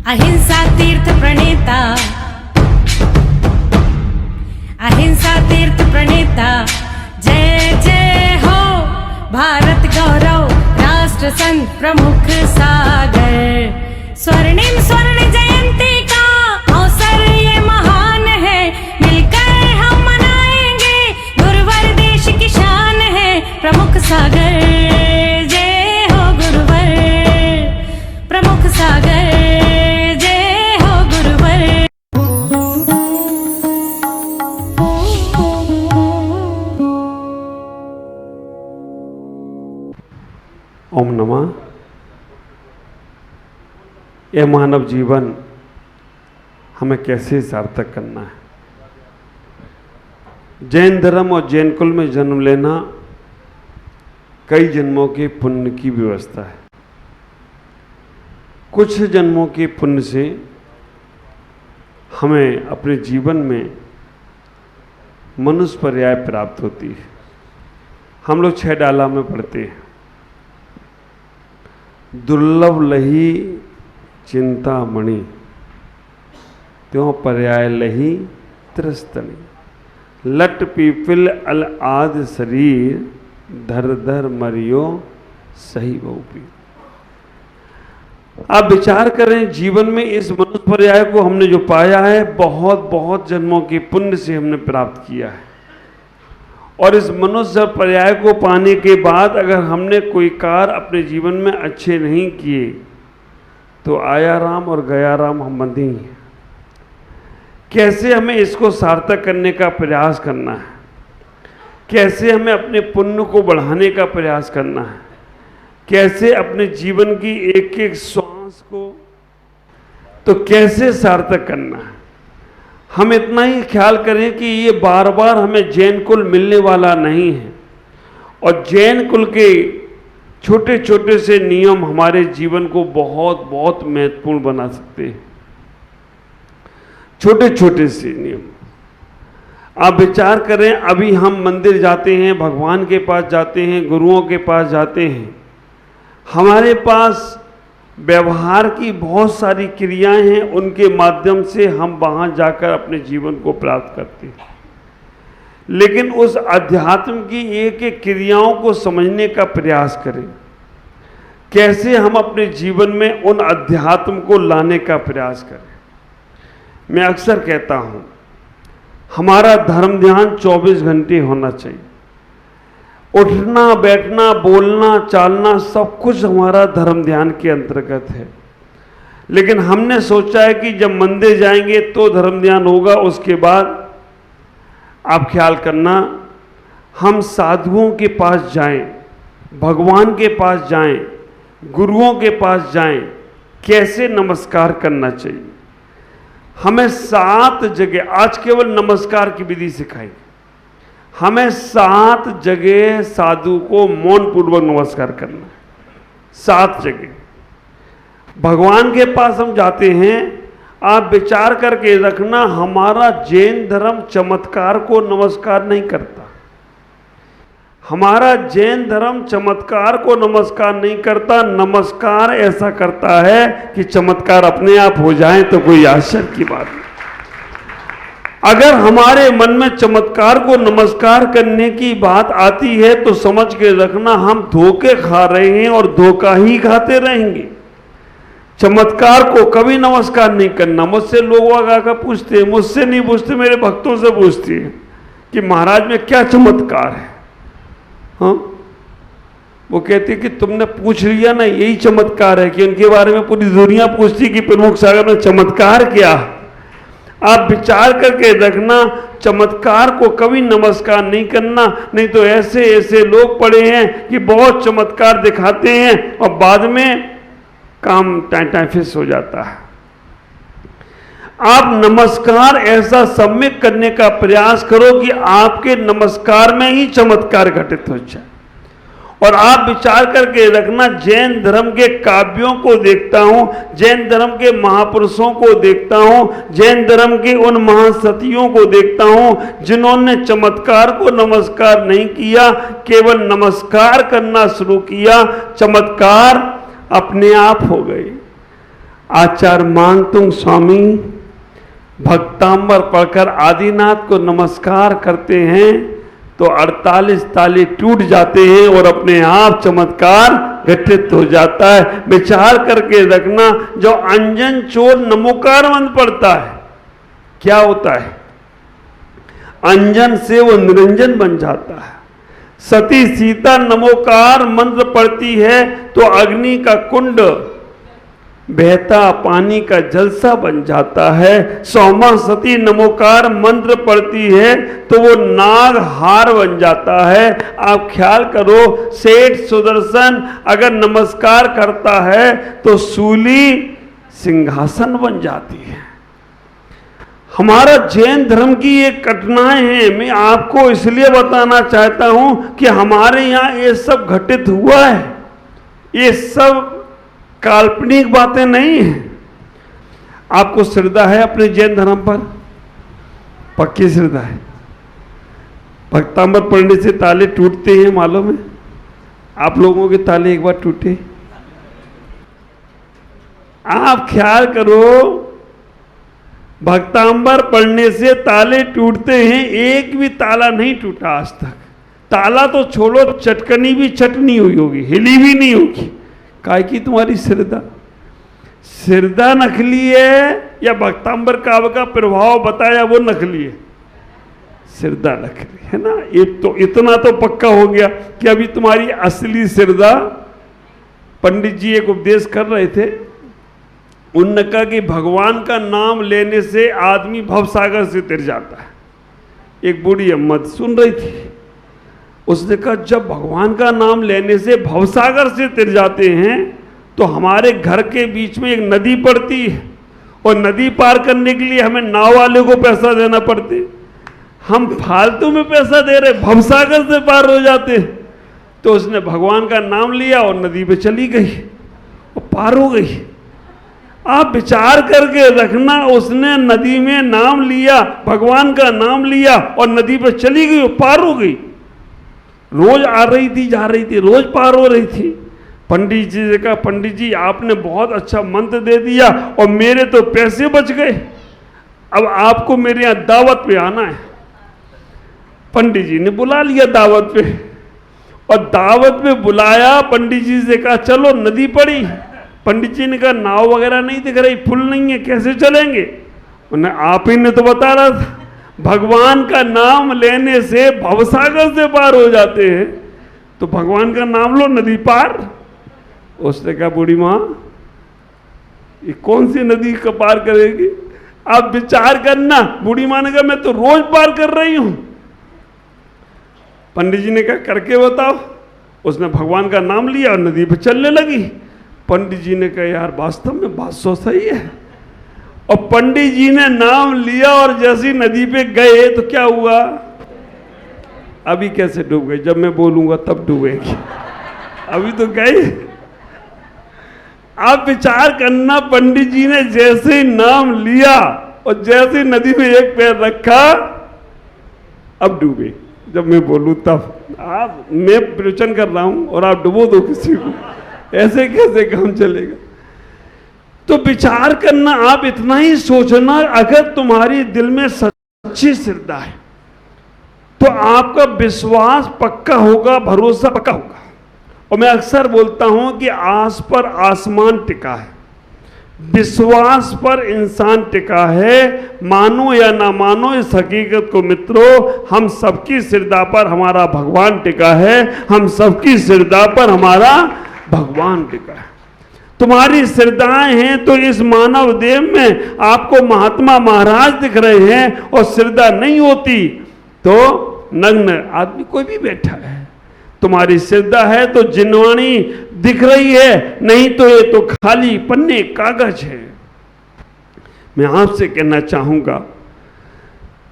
अहिंसा तीर्थ प्रणेता, अहिंसा तीर्थ प्रणेता, जय जय हो भारत गौरव राष्ट्र संत प्रमुख सागर। स्वर्णिम स्वर्ण जयंती का अवसर ये महान है, मिलकर हम मनाएंगे गुरुवर देश की शान है प्रमुख सागर। जय हो गुरुवर प्रमुख सागर, जय हो गुरुवर। ओम नमः। यह मानव जीवन हमें कैसे सार्थक करना है। जैन धर्म और जैन कुल में जन्म लेना कई जन्मों के पुण्य की व्यवस्था है। कुछ जन्मों के पुण्य से हमें अपने जीवन में मनुष्य पर्याय प्राप्त होती है। हम लोग 6 डाला में पढ़ते हैं, दुर्लभ लही चिंतामणि, त्यों पर्याय लही त्रस्तनि। लट पीपिल अल आद शरीर, धर धर मरियो सही बहुपी। आप विचार करें, जीवन में इस मनुष्य पर्याय को हमने जो पाया है, बहुत बहुत जन्मों के पुण्य से हमने प्राप्त किया है। और इस मनुष्य पर्याय को पाने के बाद अगर हमने कोई कार्य अपने जीवन में अच्छे नहीं किए तो आया राम और गया राम हम बंधे ही हैं। कैसे हमें इसको सार्थक करने का प्रयास करना है, कैसे हमें अपने पुण्य को बढ़ाने का प्रयास करना है, कैसे अपने जीवन की एक एक श्वास को तो कैसे सार्थक करना है। हम इतना ही ख्याल करें कि ये बार बार हमें जैन कुल मिलने वाला नहीं है, और जैन कुल के छोटे छोटे से नियम हमारे जीवन को बहुत बहुत महत्वपूर्ण बना सकते हैं। छोटे छोटे से नियम आप विचार करें, अभी हम मंदिर जाते हैं, भगवान के पास जाते हैं, गुरुओं के पास जाते हैं, हमारे पास व्यवहार की बहुत सारी क्रियाएं हैं, उनके माध्यम से हम वहां जाकर अपने जीवन को प्राप्त करते हैं। लेकिन उस अध्यात्म की एक एक क्रियाओं को समझने का प्रयास करें, कैसे हम अपने जीवन में उन अध्यात्म को लाने का प्रयास करें। मैं अक्सर कहता हूं, हमारा धर्म ध्यान 24 घंटे होना चाहिए। उठना बैठना बोलना चालना सब कुछ हमारा धर्म ध्यान के अंतर्गत है। लेकिन हमने सोचा है कि जब मंदिर जाएंगे तो धर्म ध्यान होगा, उसके बाद आप ख्याल करना, हम साधुओं के पास जाएं, भगवान के पास जाएं, गुरुओं के पास जाएं, कैसे नमस्कार करना चाहिए। हमें 7 जगह, आज केवल नमस्कार की विधि सिखाई, हमें 7 जगह साधु को मौन पूर्वक नमस्कार करना है। 7 जगह भगवान के पास हम जाते हैं। आप विचार करके रखना, हमारा जैन धर्म चमत्कार को नमस्कार नहीं करता। हमारा जैन धर्म चमत्कार को नमस्कार नहीं करता, नमस्कार ऐसा करता है कि चमत्कार अपने आप हो जाए तो कोई आश्चर्य की बात नहीं। अगर हमारे मन में चमत्कार को नमस्कार करने की बात आती है तो समझ के रखना, हम धोखे खा रहे हैं और धोखा ही खाते रहेंगे। चमत्कार को कभी नमस्कार नहीं करना। मुझसे लोग आकर पूछते हैं, मुझसे नहीं पूछते, मेरे भक्तों से पूछते हैं कि महाराज में क्या चमत्कार है। हाँ, वो कहते कि तुमने पूछ लिया ना, यही चमत्कार है। कि उनके बारे में पूरी दुनिया पूछती कि प्रमुख सागर में चमत्कार क्या। आप विचार करके रखना, चमत्कार को कभी नमस्कार नहीं करना। नहीं तो ऐसे ऐसे लोग पड़े हैं कि बहुत चमत्कार दिखाते हैं और बाद में काम टाइफिस हो जाता है। आप नमस्कार ऐसा सम्यक करने का प्रयास करो कि आपके नमस्कार में ही चमत्कार घटित हो जाए। और आप विचार करके रखना, जैन धर्म के काव्यों को देखता हूं, जैन धर्म के महापुरुषों को देखता हूं, जैन धर्म के उन महासतियों को देखता हूं जिन्होंने चमत्कार को नमस्कार नहीं किया, केवल नमस्कार करना शुरू किया, चमत्कार अपने आप हो गए। आचार्य मानतुंग स्वामी भक्तांबर पढ़कर आदिनाथ को नमस्कार करते हैं तो 48 ताले टूट जाते हैं और अपने आप चमत्कार घटित हो जाता है। विचार करके रखना, जो अंजन चोर नमोकार मंत्र पढ़ता है क्या होता है? अंजन से वो निरंजन बन जाता है। सती सीता नमोकार मंत्र पढ़ती है तो अग्नि का कुंड बहता पानी का जलसा बन जाता है। सौमा सती नमोकार मंत्र पढ़ती है तो वो नाग हार बन जाता है। आप ख्याल करो, सेठ सुदर्शन अगर नमस्कार करता है तो सूली सिंहासन बन जाती है। हमारा जैन धर्म की ये घटनाएं हैं, मैं आपको इसलिए बताना चाहता हूं कि हमारे यहाँ ये सब घटित हुआ है। ये सब काल्पनिक बातें नहीं हैं। आपको श्रद्धा है अपने जैन धर्म पर? पक्की श्रद्धा है? भक्तांबर पढ़ने से ताले टूटते हैं, मालूम है? आप लोगों के ताले एक बार टूटे? आप ख्याल करो, भक्तांबर पढ़ने से ताले टूटते हैं, एक भी ताला नहीं टूटा आज तक। ताला तो छोड़ो, चटकनी भी चट नहीं हुई होगी, हिली भी नहीं होगी। काय की तुम्हारी श्रद्धा? श्रद्धा नकली है या भक्तांबर काव्य का प्रभाव बताया वो नकली है? श्रद्धा नकली है ना। ये तो इतना तो पक्का हो गया कि अभी तुम्हारी असली श्रद्धा, पंडित जी एक उपदेश कर रहे थे, उन्होंने कहा कि भगवान का नाम लेने से आदमी भवसागर से तर जाता है। एक बूढ़ी अम्मा सुन रही थी, उसने कहा जब भगवान का नाम लेने से भवसागर से तर जाते हैं तो हमारे घर के बीच में एक नदी पड़ती है और नदी पार करने के लिए हमें नाव वाले को पैसा देना पड़ते, हम फालतू में पैसा दे रहे, भवसागर से पार हो जाते। तो उसने भगवान का नाम लिया और नदी पे चली गई और पार हो गई। आप विचार करके रखना, उसने नदी में नाम लिया, भगवान का नाम लिया और नदी पे चली गई और पार हो गई। रोज आ रही थी, जा रही थी, रोज पार हो रही थी। पंडित जी ने कहा, पंडित जी आपने बहुत अच्छा मंत्र दे दिया और मेरे तो पैसे बच गए, अब आपको मेरे यहाँ दावत पे आना है। पंडित जी ने बुला लिया दावत पे और दावत पे बुलाया। पंडित जी से कहा चलो, नदी पड़ी। पंडित जी ने कहा नाव वगैरह नहीं दिख रही, पुल नहीं है, कैसे चलेंगे? उन्हें आप ही ने तो बता रहा था, भगवान का नाम लेने से भवसागर से पार हो जाते हैं, तो भगवान का नाम लो, नदी पार। उसने कहा बूढ़ी माँ ये कौन सी नदी का पार करेगी? आप विचार करना। बूढ़ी माँ ने कहा मैं तो रोज पार कर रही हूं। पंडित जी ने कहा करके बताओ। उसने भगवान का नाम लिया और नदी पे चलने लगी। पंडित जी ने कहा यार वास्तव में बात सो सही है। और पंडित जी ने नाम लिया और जैसी नदी पे गए तो क्या हुआ? अभी कैसे डूब गए? जब मैं बोलूंगा तब डूबेगी, अभी तो गए। आप विचार करना, पंडित जी ने जैसे नाम लिया और जैसे नदी में एक पैर रखा अब डूबे। जब मैं बोलूं तब। आप, मैं प्रवचन कर रहा हूं और आप डुबो दो किसी को, ऐसे कैसे काम चलेगा? तो विचार करना, आप इतना ही सोचना, अगर तुम्हारी दिल में सच्ची श्रद्धा है तो आपका विश्वास पक्का होगा, भरोसा पक्का होगा। और मैं अक्सर बोलता हूं कि आस पर आसमान टिका है, विश्वास पर इंसान टिका है। मानो या ना मानो इस हकीकत को मित्रों, हम सबकी श्रद्धा पर हमारा भगवान टिका है, हम सबकी श्रद्धा पर हमारा भगवान टिका है। तुम्हारी श्रद्धाएं हैं तो इस मानव देह में आपको महात्मा महाराज दिख रहे हैं, और श्रद्धा नहीं होती तो नग्न आदमी कोई भी बैठा है। तुम्हारी श्रद्धा है तो जिनवाणी दिख रही है, नहीं तो ये तो खाली पन्ने कागज है। मैं आपसे कहना चाहूंगा,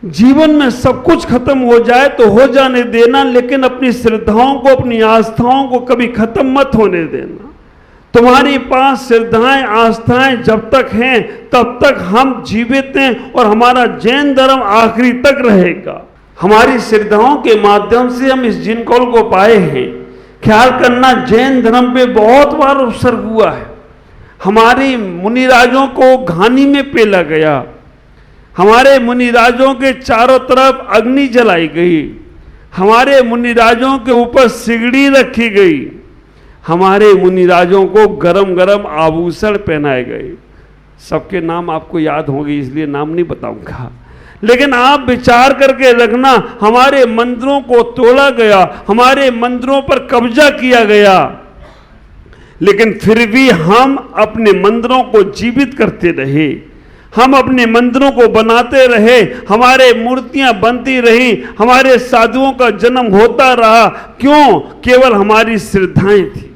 जीवन में सब कुछ खत्म हो जाए तो हो जाने देना, लेकिन अपनी श्रद्धाओं को, अपनी आस्थाओं को कभी खत्म मत होने देना। तुम्हारे पास श्रद्धाएं, आस्थाएं जब तक हैं तब तक हम जीवित हैं और हमारा जैन धर्म आखिरी तक रहेगा। हमारी श्रद्धाओं के माध्यम से हम इस जिनकौल को पाए हैं। ख्याल करना, जैन धर्म पे बहुत बार उपसर्ग हुआ है। हमारे मुनिराजों को घानी में पेला गया, हमारे मुनिराजों के चारों तरफ अग्नि जलाई गई, हमारे मुनिराजों के ऊपर सिगड़ी रखी गई, हमारे मुनिराजों को गरम गरम आभूषण पहनाए गए। सबके नाम आपको याद होंगे इसलिए नाम नहीं बताऊंगा, लेकिन आप विचार करके रखना, हमारे मंदिरों को तोड़ा गया, हमारे मंदिरों पर कब्जा किया गया, लेकिन फिर भी हम अपने मंदिरों को जीवित करते रहे, हम अपने मंदिरों को बनाते रहे, हमारे मूर्तियां बनती रही, हमारे साधुओं का जन्म होता रहा। क्यों? केवल हमारी श्रद्धाएं थी,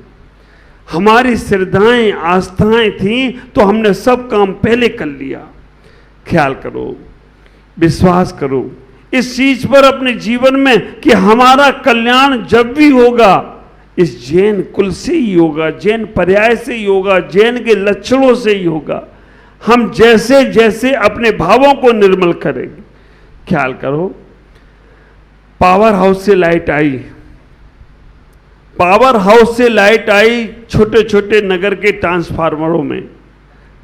हमारी श्रद्धाएं आस्थाएं थी, तो हमने सब काम पहले कर लिया। ख्याल करो, विश्वास करो इस चीज पर अपने जीवन में कि हमारा कल्याण जब भी होगा इस जैन कुल से ही होगा, जैन पर्याय से ही होगा, जैन के लक्षणों से ही होगा। हम जैसे जैसे अपने भावों को निर्मल करेंगे। ख्याल करो, पावर हाउस से लाइट आई, पावर हाउस से लाइट आई छोटे छोटे नगर के ट्रांसफार्मरों में,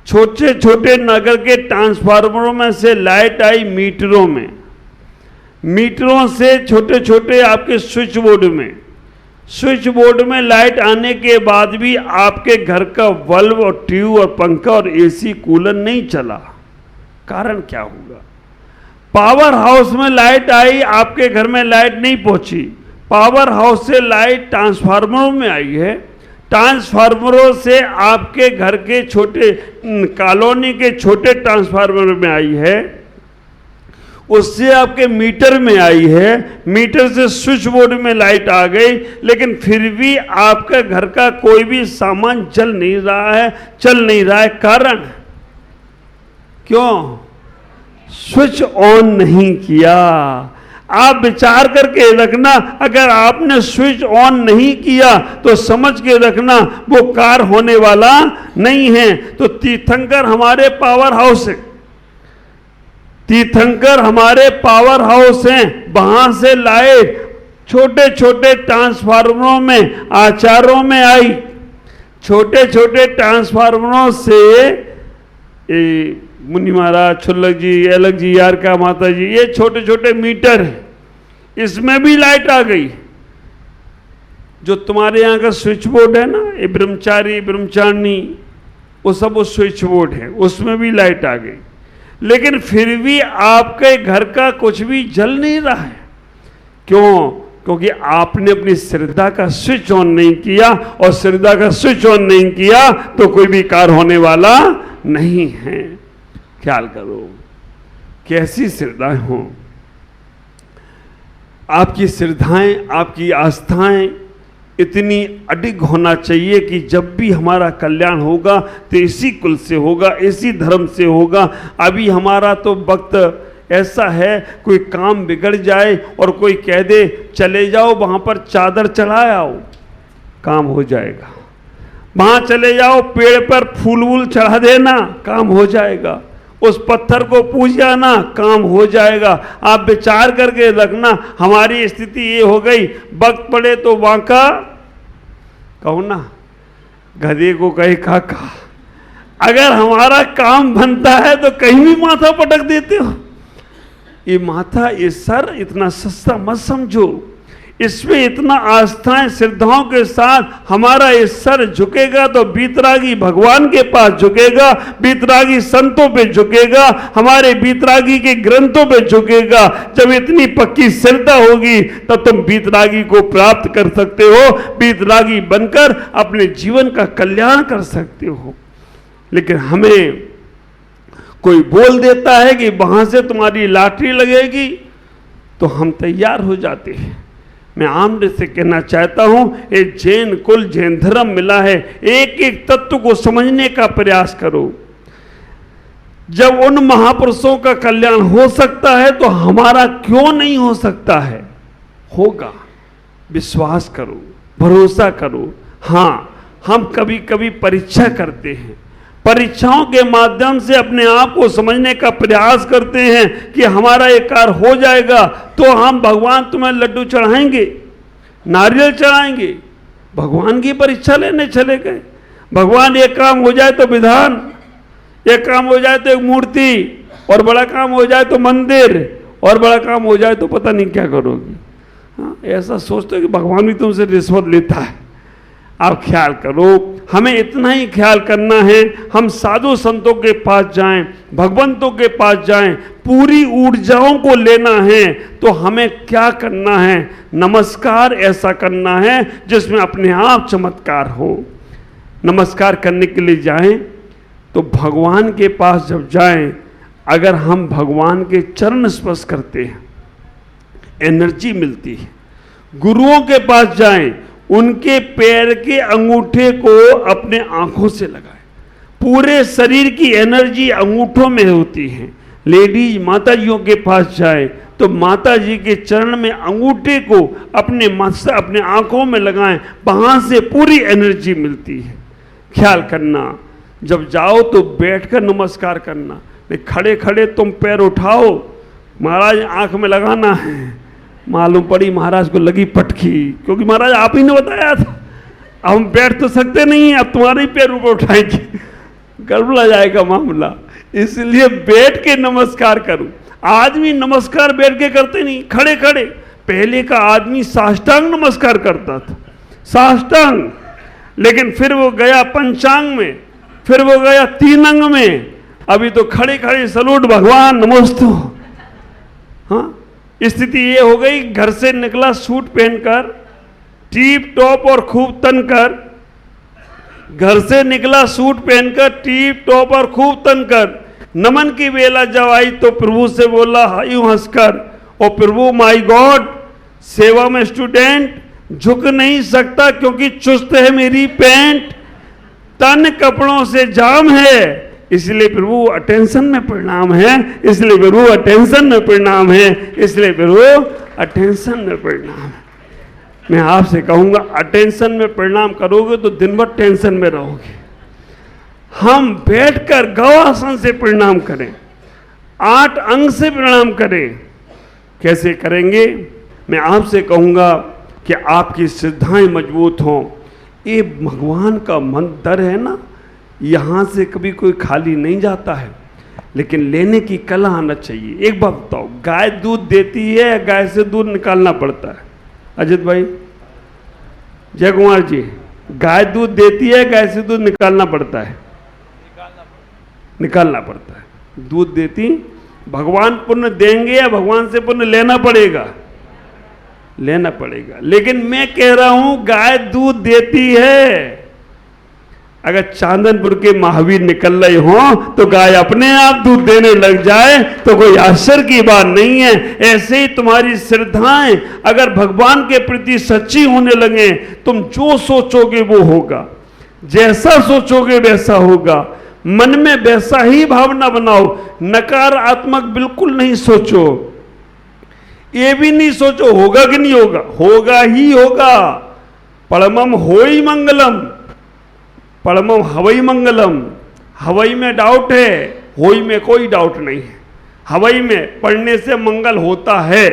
छोटे छोटे नगर के ट्रांसफार्मरों में से लाइट आई मीटरों में, मीटरों से छोटे छोटे आपके स्विच बोर्ड में, स्विच बोर्ड में लाइट आने के बाद भी आपके घर का बल्ब और ट्यूब और पंखा और एसी कूलर नहीं चला। कारण क्या होगा? पावर हाउस में लाइट आई, आपके घर में लाइट नहीं पहुंची। पावर हाउस से लाइट ट्रांसफार्मरों में आई है, ट्रांसफार्मरों से आपके घर के छोटे कॉलोनी के छोटे ट्रांसफार्मर में आई है, उससे आपके मीटर में आई है, मीटर से स्विच बोर्ड में लाइट आ गई, लेकिन फिर भी आपके घर का कोई भी सामान जल नहीं रहा है, चल नहीं रहा है। कारण क्यों? स्विच ऑन नहीं किया। आप विचार करके रखना, अगर आपने स्विच ऑन नहीं किया तो समझ के रखना वो कार होने वाला नहीं है। तो तीर्थंकर हमारे पावर हाउस है, तीर्थंकर हमारे पावर हाउस हैं, वहां से लाइट छोटे छोटे ट्रांसफार्मरों में आचारों में आई, छोटे छोटे ट्रांसफार्मरों से मुनि महाराज, छुल्लक जी, अलग जी, यार का माता जी, ये छोटे छोटे मीटर है, इसमें भी लाइट आ गई। जो तुम्हारे यहाँ का स्विच बोर्ड है ना, ये ब्रह्मचारी ब्रह्मचारिणी, वो सब वो स्विच बोर्ड है, उसमें भी लाइट आ गई, लेकिन फिर भी आपके घर का कुछ भी जल नहीं रहा है। क्यों? क्योंकि आपने अपनी श्रद्धा का स्विच ऑन नहीं किया, और श्रद्धा का स्विच ऑन नहीं किया तो कोई भी कार्य होने वाला नहीं है। ख्याल करो कैसी श्रद्धाएं हो, आपकी श्रद्धाएं, आपकी आस्थाएं इतनी अडिग होना चाहिए कि जब भी हमारा कल्याण होगा तो इसी कुल से होगा, इसी धर्म से होगा। अभी हमारा तो वक्त ऐसा है, कोई काम बिगड़ जाए और कोई कह दे चले जाओ वहाँ पर चादर चढ़ाए आओ, काम हो जाएगा। वहाँ चले जाओ, पेड़ पर फूल वूल चढ़ा देना, काम हो जाएगा। उस पत्थर को पूज जाना, काम हो जाएगा। आप विचार करके रखना, हमारी स्थिति ये हो गई, वक्त पड़े तो वांका कहो ना, गधे को कहे काका। अगर हमारा काम बनता है तो कहीं भी माथा पटक देते हो। ये माथा, ये सर इतना सस्ता मत समझो, इसमें इतना आस्थाएं श्रद्धाओं के साथ हमारा ये सर झुकेगा तो बीतरागी भगवान के पास झुकेगा, बीतरागी संतों पे झुकेगा, हमारे बीतरागी के ग्रंथों पे झुकेगा। जब इतनी पक्की श्रद्धा होगी तब तुम बीतरागी को प्राप्त कर सकते हो, बीतरागी बनकर अपने जीवन का कल्याण कर सकते हो। लेकिन हमें कोई बोल देता है कि वहां से तुम्हारी लॉटरी लगेगी तो हम तैयार हो जाते हैं। मैं आमने से कहना चाहता हूं, ये जैन कुल, जैन धर्म मिला है, एक एक तत्व को समझने का प्रयास करो। जब उन महापुरुषों का कल्याण हो सकता है तो हमारा क्यों नहीं हो सकता है? होगा, विश्वास करो, भरोसा करो। हाँ, हम कभी कभी परीक्षा करते हैं, परीक्षाओं के माध्यम से अपने आप को समझने का प्रयास करते हैं कि हमारा ये कार्य हो जाएगा तो हम भगवान तुम्हें लड्डू चढ़ाएंगे, नारियल चढ़ाएंगे। भगवान की परीक्षा लेने चले गए, भगवान एक काम हो जाए तो विधान, एक काम हो जाए तो एक मूर्ति, और बड़ा काम हो जाए तो मंदिर, और बड़ा काम हो जाए तो पता नहीं क्या करोगी। हाँ, ऐसा सोचते हो कि भगवान भी तुमसे रिश्वत लेता है। आप ख्याल करो, हमें इतना ही ख्याल करना है, हम साधु संतों के पास जाएं, भगवंतों के पास जाएं, पूरी ऊर्जाओं को लेना है। तो हमें क्या करना है? नमस्कार ऐसा करना है जिसमें अपने आप चमत्कार हो। नमस्कार करने के लिए जाएं तो भगवान के पास जब जाएं, अगर हम भगवान के चरण स्पर्श करते हैं, एनर्जी मिलती है। गुरुओं के पास जाएं, उनके पैर के अंगूठे को अपने आंखों से लगाएं, पूरे शरीर की एनर्जी अंगूठों में होती है। लेडीज माताजियों के पास जाएं तो माता जी के चरण में अंगूठे को अपने आंखों में लगाएं, वहां से पूरी एनर्जी मिलती है। ख्याल करना, जब जाओ तो बैठकर नमस्कार करना, नहीं खड़े खड़े तुम पैर उठाओ, महाराज आंख में लगाना है। मालूम पड़ी महाराज को लगी पटकी, क्योंकि महाराज आप ही ने बताया था, अब हम बैठ तो सकते नहीं हैं, अब तुम्हारे ही पैर ऊपर उठाएंगे, गड़बड़ा जाएगा मामला। इसलिए बैठ के नमस्कार करूं। आदमी नमस्कार बैठ के करते नहीं, खड़े खड़े। पहले का आदमी साष्टांग नमस्कार करता था, साष्टांग, लेकिन फिर वो गया पंचांग में, फिर वो गया 3 अंग में, अभी तो खड़े खड़े सलूट भगवान नमोस्तु। हाँ, स्थिति ये हो गई, घर से निकला सूट पहनकर, टीप टॉप और खूब तनकर, घर से निकला सूट पहनकर, टीप टॉप और खूब तनकर, नमन की बेला जब आई तो प्रभु से बोला यूं हंसकर, ओ प्रभु माय गॉड, सेवा में स्टूडेंट, झुक नहीं सकता क्योंकि चुस्त है मेरी पैंट, तन कपड़ों से जाम है, इसलिए प्रभु अटेंशन में प्रणाम है, इसलिए प्रभु अटेंशन में प्रणाम है, इसलिए प्रभु अटेंशन में प्रणाम है। मैं आपसे कहूंगा, अटेंशन में प्रणाम करोगे तो दिन भर टेंशन में रहोगे। हम बैठकर गवासन से प्रणाम करें, 8 अंग से प्रणाम करें। कैसे करेंगे? मैं आपसे कहूंगा कि आपकी श्रद्धाएं मजबूत हों। ये भगवान का मंदिर है ना, यहाँ से कभी कोई खाली नहीं जाता है, लेकिन लेने की कला आना चाहिए। एक बात बताओ, गाय दूध देती है या गाय से दूध निकालना पड़ता है? अजित भाई, जय कुमार जी, गाय दूध देती है, गाय से दूध निकालना पड़ता है? निकालना पड़ता है। दूध देती, भगवान पुण्य देंगे या भगवान से पुण्य लेना पड़ेगा? लेना पड़ेगा। लेकिन मैं कह रहा हूं, गाय दूध देती है। अगर चांदनपुर के महावीर निकल रहे हो तो गाय अपने आप दूध देने लग जाए तो कोई आश्चर्य की बात नहीं है। ऐसे ही तुम्हारी श्रद्धाएं अगर भगवान के प्रति सच्ची होने लगे, तुम जो सोचोगे वो होगा, जैसा सोचोगे वैसा होगा। मन में वैसा ही भावना बनाओ, नकारात्मक बिल्कुल नहीं सोचो। ये भी नहीं सोचो होगा कि नहीं होगा, होगा ही होगा। परमम होई मंगलम, परमम हवई मंगलम। हवई में डाउट है, होई में कोई डाउट नहीं है। हवई में पढ़ने से मंगल होता है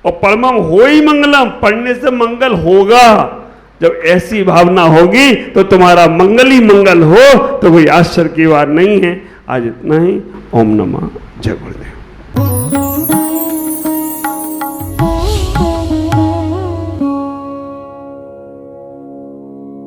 और परमम होई मंगलम, पढ़ने से मंगल होगा। जब ऐसी भावना होगी तो तुम्हारा मंगल ही मंगल हो, तो कोई आश्चर्य की बात नहीं है। आज इतना ही। ओम नमः जय गुरुदेव।